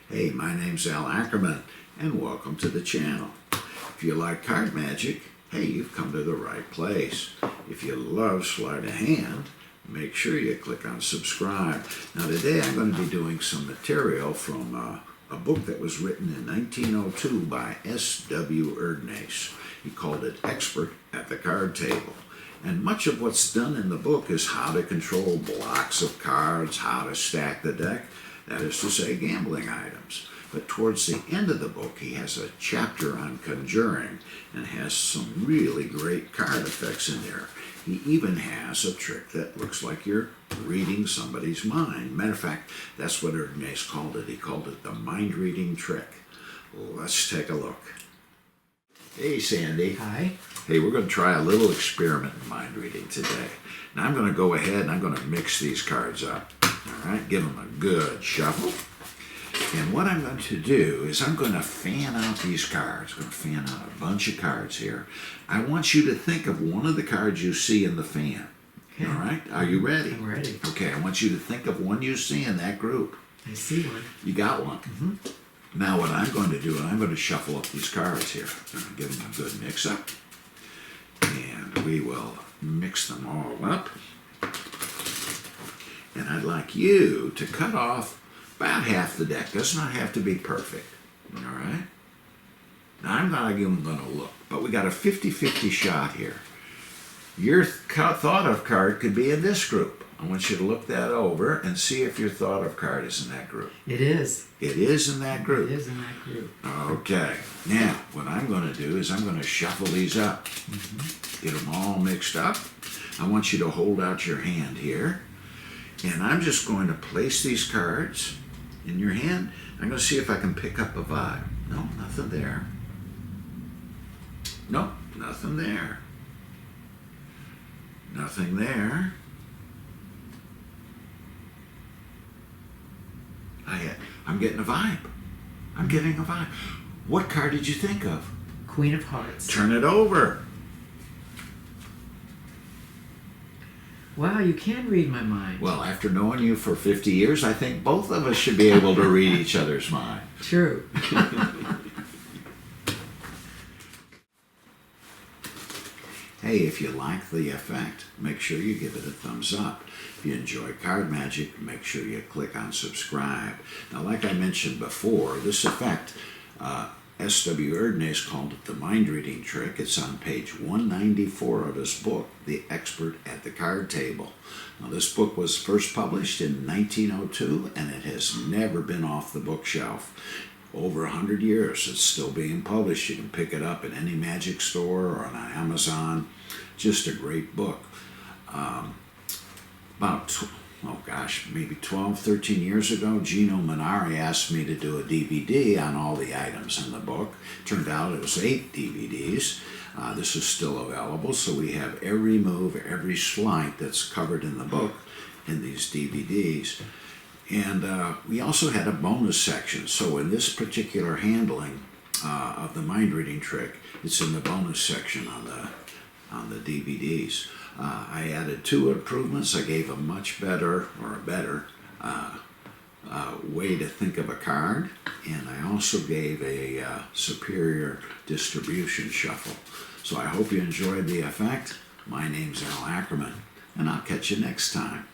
Hey, my name's Allan Ackerman, and welcome to the channel. If you like card magic, hey, you've come to the right place. If you love sleight of hand, make sure you click on subscribe. Now today I'm going to be doing some material from a book that was written in 1902 by S.W.E. Erdnase. He called it Expert at the Card Table. And much of what's done in the book is how to control blocks of cards, how to stack the deck, that is to say, gambling items. But towards the end of the book, he has a chapter on conjuring and has some really great card effects in there. He even has a trick that looks like you're reading somebody's mind. Matter of fact, that's what Erdnase called it. He called it the mind-reading trick. Let's take a look. Hey, Sandy. Hi. Hey, we're going to try a little experiment in mind reading today. Now I'm going to go ahead and I'm going to mix these cards up. All right, give them a good shuffle. And what I'm going to do is I'm going to fan out these cards. I'm going to fan out a bunch of cards here. I want you to think of one of the cards you see in the fan. Okay. All right, are you ready? I'm ready. Okay, I want you to think of one you see in that group. I see one. You got one? Mm-hmm. Now what I'm going to do, I'm going to shuffle up these cards here. I'm going to give them a good mix up. And we will mix them all up. And I'd like you to cut off about half the deck. Does not have to be perfect. All right? Now I'm not even going to look, but we got a 50-50 shot here. Your thought of card could be in this group. I want you to look that over and see if your thought of card is in that group. It is. It is in that group. It is in that group. Okay. Now, what I'm going to do is I'm going to shuffle these up. Get them all mixed up. I want you to hold out your hand here. And I'm just going to place these cards in your hand. I'm going to see if I can pick up a vibe. No, nothing there. Nope, nothing there. Nothing there. I'm getting a vibe. I'm getting a vibe. What card did you think of? Queen of Hearts. Turn it over. Wow, you can read my mind. Well, after knowing you for 50 years, I think both of us should be able to read each other's mind. True. Hey, if you like the effect, make sure you give it a thumbs up. If you enjoy card magic, make sure you click on subscribe. Now, like I mentioned before, this effect, S.W. Erdnase called it the mind-reading trick. It's on page 194 of his book, The Expert at the Card Table. Now, this book was first published in 1902, and it has never been off the bookshelf. Over 100 years, it's still being published. You can pick it up in any magic store or on Amazon. Just a great book. Maybe 12, 13 years ago, Gino Minari asked me to do a DVD on all the items in the book. Turned out it was 8 DVDs. This is still available, so we have every move, every sleight that's covered in the book in these DVDs. And we also had a bonus section. So in this particular handling of the mind-reading trick, it's in the bonus section on the DVDs. I added 2 improvements. I gave a much better, or a better, way to think of a card. And I also gave a superior distribution shuffle. So I hope you enjoyed the effect. My name's Allan Ackerman, and I'll catch you next time.